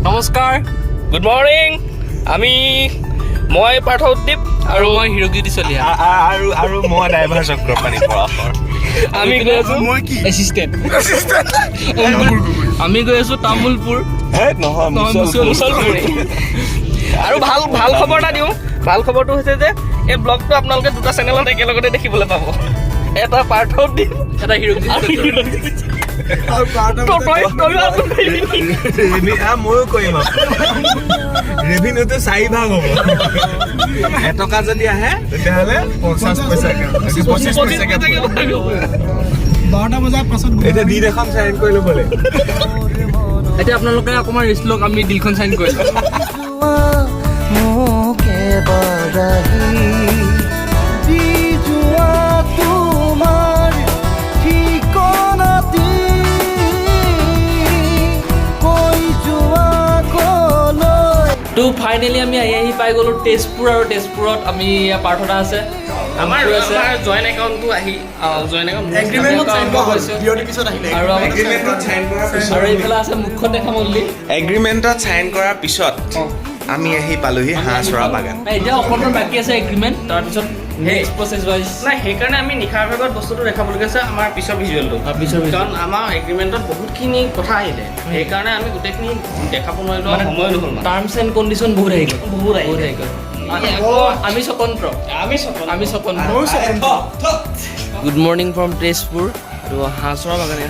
নমস্কাৰ, good morning. মই পাৰ্থদ্বীপ আৰু মই হিৰকজ্যোতি চলিহা আৰু মই ড্ৰাইভাৰ চক্ৰপাণি পৰাশৰ। আমি গৈ আছো এচিষ্টেণ্ট আমি গৈ আছো তামোলপুৰ নহয় মুছলপুৰ। আৰু ভাল খবৰ এটা দিওঁ। ভাল খবৰটো হৈছে যে এই ব্লগটো আপোনালোকে দুটা চেনেলত একেলগতে দেখিবলৈ পাব, এটা পাৰ্থদ্বীপ, এটা হিৰকজ্যোতি। ময়ো কৰিম ৰেভিনিউটো 4 ভাগ হ'ব। এটকা যদি আহে তেতিয়াহ'লে 50 পইচা 25 পইচাকে 12টা বজাৰ পাছত এতিয়া দিন এখন চাইন কৰি ল'ব লাগিব। এতিয়া আপোনালোকে অকণমান ৰেষ্ট লওক, আমি ডিলখন চাইন কৰিম। তো ফাইনেলি আমি আহি পাই গ'লোঁ তেজপুৰ, আৰু তেজপুৰত আমি পাৰ্থদা আছে, আমাৰ জইন একাউণ্টটো আহি জইন একাউণ্ট আৰু এইফালে আছে মুখখন দেখা মল্লি। এগ্ৰিমেণ্টত চাইন কৰাৰ পিছত আমি আহি পালোহি হাঁহচৰা বাগান। এতিয়া অকণমান বাকী আছে এগ্ৰিমেণ্ট, তাৰপিছত নেক্সট প্ৰচেছ ৱাইজ নাই, সেইকাৰণে আমি নিশাৰ ভাগত বস্তুটো দেখাবলগীয়া আছে আমাৰ পিছৰ ভিজুৱেলটো। কাৰণ আমাৰ এগ্ৰিমেণ্টত বহুতখিনি কথা আহিলে, সেইকাৰণে আমি গোটেইখিনি দেখাব নোৱাৰিলোঁ, সময় নহ'ল। টাৰ্মছ এণ্ড কণ্ডিশ্যন বহুত আহি গ'ল, বহুত আহি গ'ল। আমি স্বতন্ত্ৰ। গুড মৰ্ণিং ফ্ৰম তেজপুৰ আৰু হাঁহচৰা বাগান।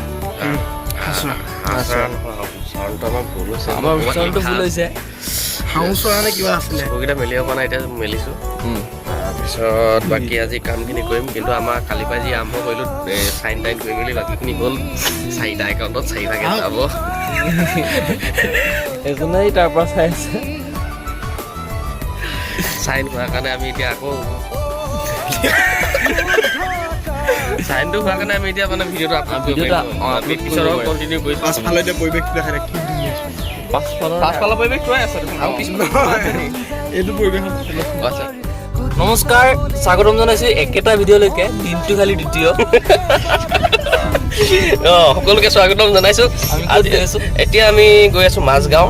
আমাৰ উচ্চাৰণটো ভুল হৈছে। হাঁহচৰা নে কিবা আছিলে, চকুকেইটা মেলিব পৰা নাই, এতিয়া মেলিছোঁ। তাৰপিছত বাকী আজি কামখিনি কৰিম, কিন্তু আমাৰ কালিৰ পৰা যি আৰম্ভ কৰিলোঁ চাইন টাইন কৰি মেলি বাকীখিনি হ'ল। 4টা একাউণ্টত 4ভাগে যাব। এজনেই তাৰ পৰা চাই আছে। চাইন হোৱাৰ কাৰণে আমি এতিয়া আকৌ চাইনটো হোৱাৰ কাৰণে আমি এতিয়া মানে ভিডিঅ'টো আপলোড কৰিব পাৰিম। আমি পিছত কণ্টিনিউ কৰিছোঁ। পাছফালে এতিয়া পৰিৱেশটো দেখা নাই, কি ধুনীয়া। পাছফালৰ পৰিৱেশটোৱে আছে আৰু এইটো পৰিৱেশ আচ্ছা। নমস্কাৰ, স্বাগতম জনাইছোঁ একেটা ভিডিঅ'লৈকে, দিনটো খালি দ্বিতীয়। সকলোকে স্বাগতম জনাইছোঁ। এতিয়া আমি গৈ আছোঁ মাজগাঁও।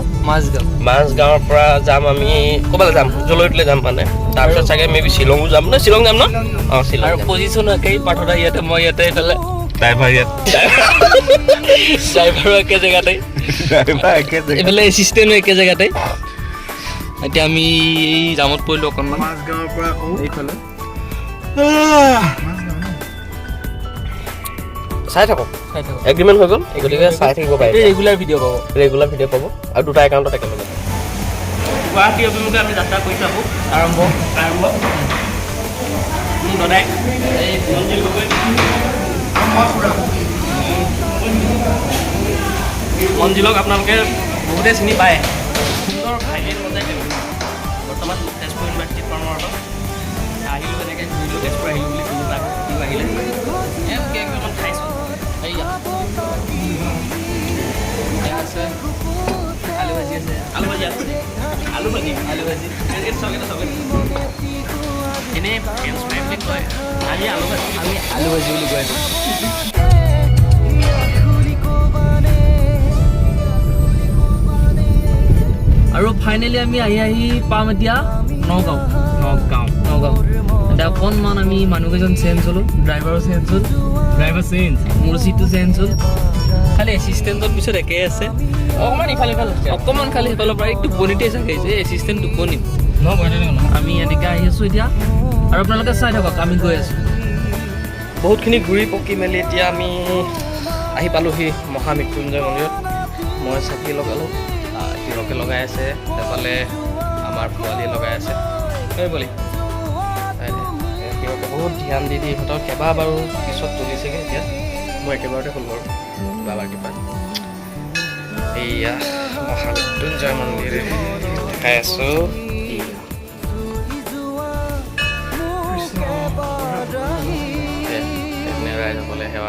মাজগাঁৱৰ পৰা যাম আমি ক'ৰবালৈ যাম, জলৈটোলৈ যাম মানে। তাৰপিছত চাগে মেবি শ্বিলঙো যাম ন? শ্বিলং যাম ন? শ্বিলং। আৰু পজিশ্যন একেই, পাৰ্থদা ইয়াতে, মই ইয়াতে, এইফালে ড্ৰাইভাৰ ইয়াত ড্ৰাইভাৰো একে জেগাতে, এইফালে এচিষ্টেণ্টো একে জেগাতে। এতিয়া আমি এই জামত পৰিলোঁ অকণমান। মাজগাঁৱৰ পৰা এইফালে চাই থাকক, এগ্ৰিমেণ্ট হৈ গ'ল, গতিকে চাই থাকিব পাৰে। ৰেগুলাৰ ভিডিঅ' পাব, আৰু 2টা একাউণ্টত একেলগে। গুৱাহাটী অভিমুখে আমি যাত্ৰা কৰি থাকোঁ। আৰম্ভ দাদাই এই মঞ্জিল গগৈ, মঞ্জিলক আপোনালোকে বহুতে চিনি পায়। সুন্দৰ ভাইৰেল মজাই বৰ্তমান তেজপুৰ ইউনিভাৰ্চিটিত কৰ্মৰত। আহিলোঁ এনেকৈ ঘূৰিলোঁ, তেজপুৰ আহিলোঁ বুলি কোনো তাক সিও আহিলে, কেকমান খাইছোঁ। এয়া আছে আলু ভাজি আছে, আলু ভাজি এনেই বুলি কয়, আমি আলু ভাজি বুলি কয়। আৰু ফাইনেলি আমি আহি পাম এতিয়া নগাঁও। এতিয়া অকণমান আমি মানুহকেইজন চেঞ্জ হ'লোঁ, ড্ৰাইভাৰো চেঞ্জ হ'ল, মোৰ চিটটো চেঞ্জ হ'ল, খালি এচিষ্টেণ্টৰ পিছত একেই আছে। অকণমান ইফাল অকণমান খালি সিফালৰ পৰা এই টোপনিতে চাগে আহিছে, এচিষ্টেণ্ট টোপনি। আমি এনেকৈ আহি আছোঁ এতিয়া, আৰু আপোনালোকে চাই থাকক, আমি গৈ আছোঁ। বহুতখিনি ঘূৰি পকি মেলি এতিয়া আমি আহি পালোঁহি মহামৃত্যুঞ্জয় মন্দিৰত। মই চাকি লগালোঁ, হিৰকে লগাই আছে, সেইফালে আমাৰ পোৱালীয়ে লগাই আছে। বুলি হিৰকে বহুত ধ্যান দি ইহঁতৰ কেইবাবাৰো পিছত জ্বলিছেগৈ। এতিয়া মই একেবাৰতে হ'ল বাৰু বাবাৰ কৃপাত। এইয়া মহামৃত্যুঞ্জয় মন্দিৰ দেখাই আছোঁ। ৰাইজসকলে সেৱা